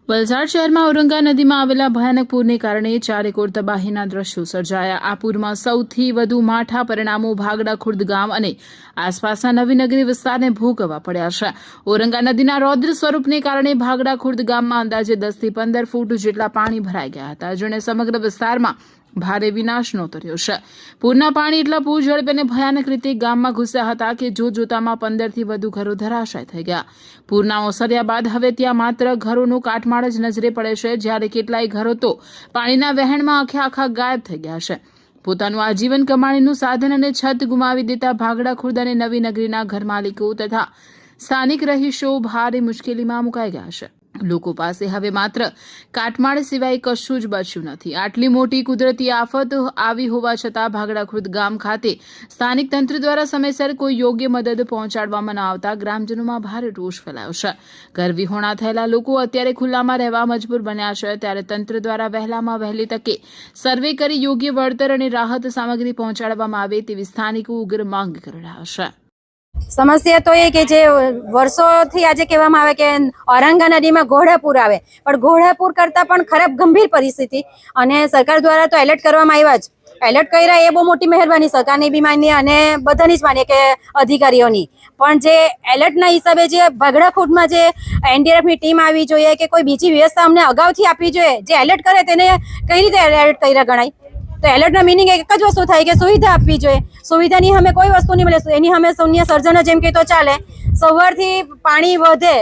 વલસાડ શહેરમાં ઔરંગા નદીમાં આવેલા ભયાનક પૂરને કારણે ચારેકોર તબાહીના દ્રશ્યો સર્જાયા। આ પૂરમાં સૌથી વધુ માઠા પરિણામો ભાગડા ખુર્દ ગામ અને આસપાસના નવીનગરી વિસ્તારને ભોગવવા પડ્યા છે। ઔરંગા નદીના રૌદ્ર સ્વરૂપને કારણે ભાગડા ખુર્દ ગામમાં અંદાજે 10 થી 15 ફૂટ જેટલા પાણી ભરાઈ ગયા હતા, જેણે સમગ્ર વિસ્તારમાં ભારે વિનાશ નોતર્યો છે। પૂરના પાણી એટલા પૂર ઝડપે અને ભયાનક રીતે ગામમાં ઘૂસ્યા હતા કે જોતજોતામાં 15 થી વધુ ઘરો ધરાશાય થઈ ગયા। પૂરના ઓસર્યા બાદ હવે ત્યાં માત્ર ઘરોનો કાટમાળ જ નજરે પડે છે, જ્યારે કેટલાય ઘરો તો પાણીના વહેણમાં આખા ગાયબ થઈ ગયા છે। પોતાનું આજીવન કમાણીનું સાધન અને છત ગુમાવી દેતા ભાગડા ખુર્દ અને નવી નગરીના ઘરમાલિકો તથા સ્થાનિક રહીશો ભારે મુશ્કેલીમાં મુકાઈ ગયા છે। લોકો પાસે હવે માત્ર કાટમાળ સિવાય કશું જ બચ્યું નથી। આટલી મોટી કુદરતી આફત આવી હોવા છતાં ભાગડા ખુર્દ ગામ ખાતે સ્થાનિક તંત્ર દ્વારા સમયસર કોઈ યોગ્ય મદદ પહોંચાડવામાં ન આવતા ગ્રામજનોમાં ભારે રોષ ફેલાયો છે। ઘરવિહોણા થયેલા લોકો અત્યારે ખુલ્લામાં રહેવા મજબૂર બન્યા છે, ત્યારે તંત્ર દ્વારા વહેલામાં વહેલી તકે સર્વે કરી યોગ્ય વળતર અને રાહત સામગ્રી પહોંચાડવામાં આવે તેવી સ્થાનિકો ઉગ્ર માંગ કરી રહ્યા છે। સમસ્યા તો એ કે જે વર્ષોથી આજે કહેવામાં આવે કે ઔરંગા નદીમાં ઘોડાપૂર આવે, પણ ઘોડાપૂર કરતાં પણ ખરાબ ગંભીર પરિસ્થિતિ અને સરકાર દ્વારા તો એલર્ટ કરવામાં આવ્યા જ। એલર્ટ કર્યા એ બહુ મોટી મહેરબાની સરકારની બી માનીએ અને બધાની જ માનીએ કે અધિકારીઓની, પણ જે એલર્ટના હિસાબે જે ભાગડા ખુર્દમાં જે એનડીઆરએફની ટીમ આવી જોઈએ કે કોઈ બીજી વ્યવસ્થા અમને અગાઉથી આપવી જોઈએ। જે એલર્ટ કરે તેને કઈ રીતે એલર્ટ કર્યા ગણાય? તો એલર્ટના મિનિંગ એક જ વસ્તુ થાય કે સુવિધા આપવી જોઈએ। સુવિધાની અમે કોઈ વસ્તુ નહીં મળે, એની અમે શૂન્ય સર્જન જેમ કે તો ચાલે। સવારથી પાણી વધે,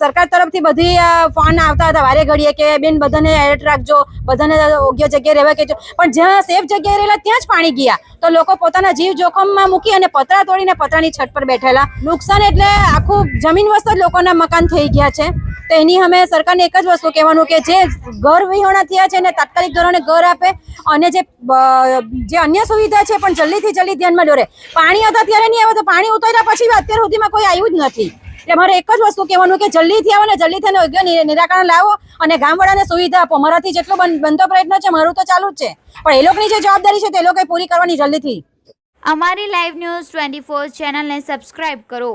સરકાર તરફથી બધી ફોન આવતા હતા વારે ઘડીએ કે બેન બધાને એલર્ટ રાખજો, બધાને યોગ્ય જગ્યાએ રહેવા કહેજો, પણ જ્યાં સેફ જગ્યાએ રહેલા ત્યાં જ પાણી ગયા તો લોકો પોતાના જીવ જોખમમાં મૂકી અને પતરા તોડીને પતરાની છત પર બેઠેલા। નુકસાન એટલે આખું જમીન વસ્તુ જ લોકોના મકાન થઈ ગયા છે। તો એની અમે સરકારને એક જ વસ્તુ કહેવાનું કે જે ઘર વિહોણા થયા છે એને તાત્કાલિક ધોરણે ઘર આપે અને જે અન્ય સુવિધા છે પણ જલ્દીથી જલ્દી ધ્યાનમાં દોરે। પાણી હતા ત્યારે નહીં આવે તો પાણી ઉતર્યા પછી અત્યાર સુધીમાં કોઈ આવ્યું જ નથી। એટલે મારે એક જ વસ્તુ કહેવાનું કે જલ્દીથી આવો ને જલ્દીથી યોગ્ય નિરાકરણ લાવો અને ગામવાળાને સુવિધા આપો। મારાથી જેટલો બનતો પ્રયત્ન છે મારું તો ચાલુ જ છે, પણ એ લોકોની જે જવાબદારી છે તે લોકો પૂરી કરવાની જલ્દીથી। અમારી લાઈવ ન્યૂઝ 24 ચેનલને સબસ્ક્રાઇબ કરો,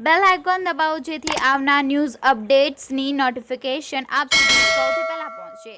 બેલ આઇકોન દબાવો જેથી આવનાર ન્યૂઝ અપડેટ્સની નોટિફિકેશન આપ સુધી સૌથી પહેલા પહોંચે।